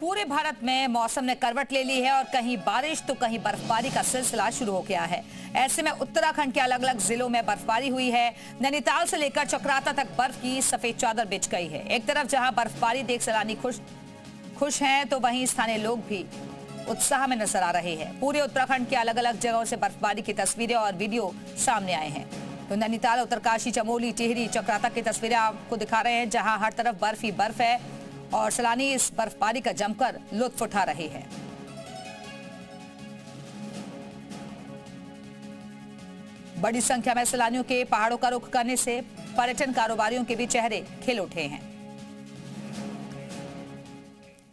पूरे भारत में मौसम ने करवट ले ली है और कहीं बारिश तो कहीं बर्फबारी का सिलसिला शुरू हो गया है। ऐसे में उत्तराखंड के अलग अलग जिलों में बर्फबारी हुई है। नैनीताल से लेकर चक्राता तक बर्फ की सफेद चादर बिछ गई है। एक तरफ जहां बर्फबारी देख सैलानी खुश हैं, तो वहीं स्थानीय लोग भी उत्साह में नजर आ रहे हैं। पूरे उत्तराखंड के अलग अलग जगहों से बर्फबारी की तस्वीरें और वीडियो सामने आए हैं। तो नैनीताल, उत्तरकाशी, चमोली, टिहरी, चक्राता की तस्वीरें आपको दिखा रहे हैं, जहां हर तरफ बर्फ ही बर्फ है और सैलानी इस बर्फबारी का जमकर लुत्फ उठा रहे हैं। बड़ी संख्या में सैलानियों के पहाड़ों का रुख करने से पर्यटन कारोबारियों के भी चेहरे खिल उठे हैं।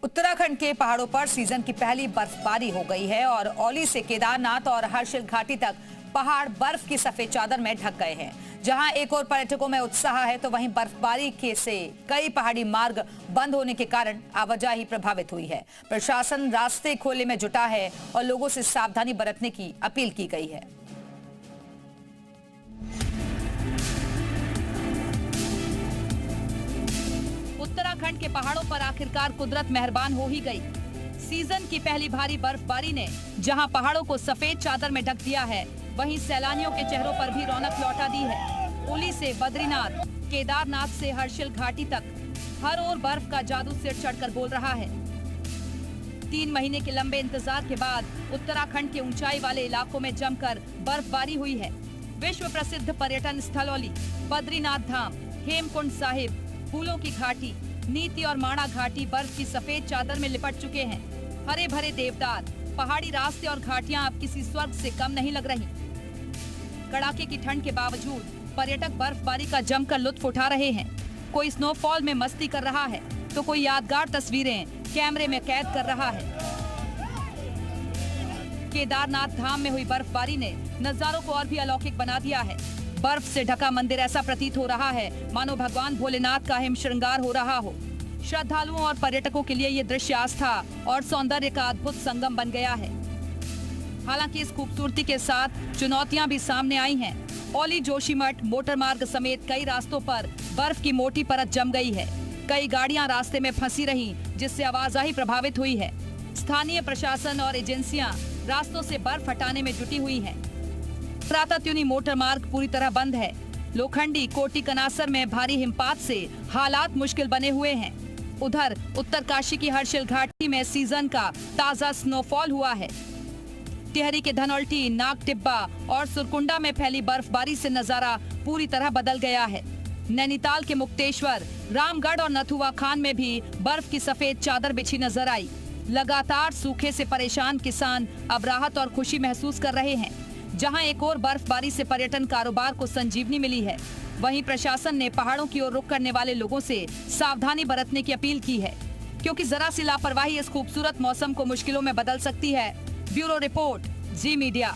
उत्तराखंड के पहाड़ों पर सीजन की पहली बर्फबारी हो गई है और औली से केदारनाथ और हर्षिल घाटी तक पहाड़ बर्फ की सफेद चादर में ढक गए हैं। जहां एक और पर्यटकों में उत्साह है, तो वहीं बर्फबारी से कई पहाड़ी मार्ग बंद होने के कारण आवाजाही प्रभावित हुई है। प्रशासन रास्ते खोलने में जुटा है और लोगों से सावधानी बरतने की अपील की गई है। उत्तराखंड के पहाड़ों पर आखिरकार कुदरत मेहरबान हो ही गई। सीजन की पहली भारी बर्फबारी ने जहां पहाड़ों को सफेद चादर में ढक दिया है, वहीं सैलानियों के चेहरों पर भी रौनक लौटा दी है। ओली से बद्रीनाथ, केदारनाथ से हर्षिल घाटी तक हर ओर बर्फ का जादू सिर चढ़कर बोल रहा है। 3 महीने के लंबे इंतजार के बाद उत्तराखंड के ऊंचाई वाले इलाकों में जमकर बर्फबारी हुई है। विश्व प्रसिद्ध पर्यटन स्थल ओली, बद्रीनाथ धाम, हेमकुंड साहिब, फूलों की घाटी, नीति और माणा घाटी बर्फ की सफेद चादर में लिपट चुके हैं। हरे भरे देवदार, पहाड़ी रास्ते और घाटियां अब किसी स्वर्ग से कम नहीं लग रही। कड़ाके की ठंड के बावजूद पर्यटक बर्फबारी का जमकर लुत्फ उठा रहे हैं। कोई स्नोफॉल में मस्ती कर रहा है, तो कोई यादगार तस्वीरें कैमरे में कैद कर रहा है। केदारनाथ धाम में हुई बर्फबारी ने नजारों को और भी अलौकिक बना दिया है। बर्फ से ढका मंदिर ऐसा प्रतीत हो रहा है मानो भगवान भोलेनाथ का हिम श्रृंगार हो रहा हो। श्रद्धालुओं और पर्यटकों के लिए ये दृश्य आस्था और सौंदर्य का अद्भुत संगम बन गया है। हालांकि इस खूबसूरती के साथ चुनौतियां भी सामने आई हैं। औली जोशीमठ मोटर मार्ग समेत कई रास्तों पर बर्फ की मोटी परत जम गई है। कई गाड़ियां रास्ते में फंसी रहीं, जिससे आवाजाही प्रभावित हुई है। स्थानीय प्रशासन और एजेंसियां रास्तों से बर्फ हटाने में जुटी हुई हैं। प्रातःत्यूनी मोटर मार्ग पूरी तरह बंद है। लोखंडी कोटी कनासर में भारी हिमपात से हालात मुश्किल बने हुए हैं। उधर उत्तरकाशी की हर्षिल घाटी में सीजन का ताजा स्नोफॉल हुआ है। टिहरी के धनौल्टी, नाग टिब्बा और सुरकुंडा में फैली बर्फबारी से नजारा पूरी तरह बदल गया है। नैनीताल के मुक्तेश्वर, रामगढ़ और नथुआ खान में भी बर्फ की सफेद चादर बिछी नजर आई। लगातार सूखे से परेशान किसान अब राहत और खुशी महसूस कर रहे हैं। जहां एक और बर्फबारी से पर्यटन कारोबार को संजीवनी मिली है, वहीं प्रशासन ने पहाड़ों की ओर रुख करने वाले लोगों से सावधानी बरतने की अपील की है, क्योंकि जरा सी लापरवाही इस खूबसूरत मौसम को मुश्किलों में बदल सकती है। ब्यूरो रिपोर्ट, जी मीडिया।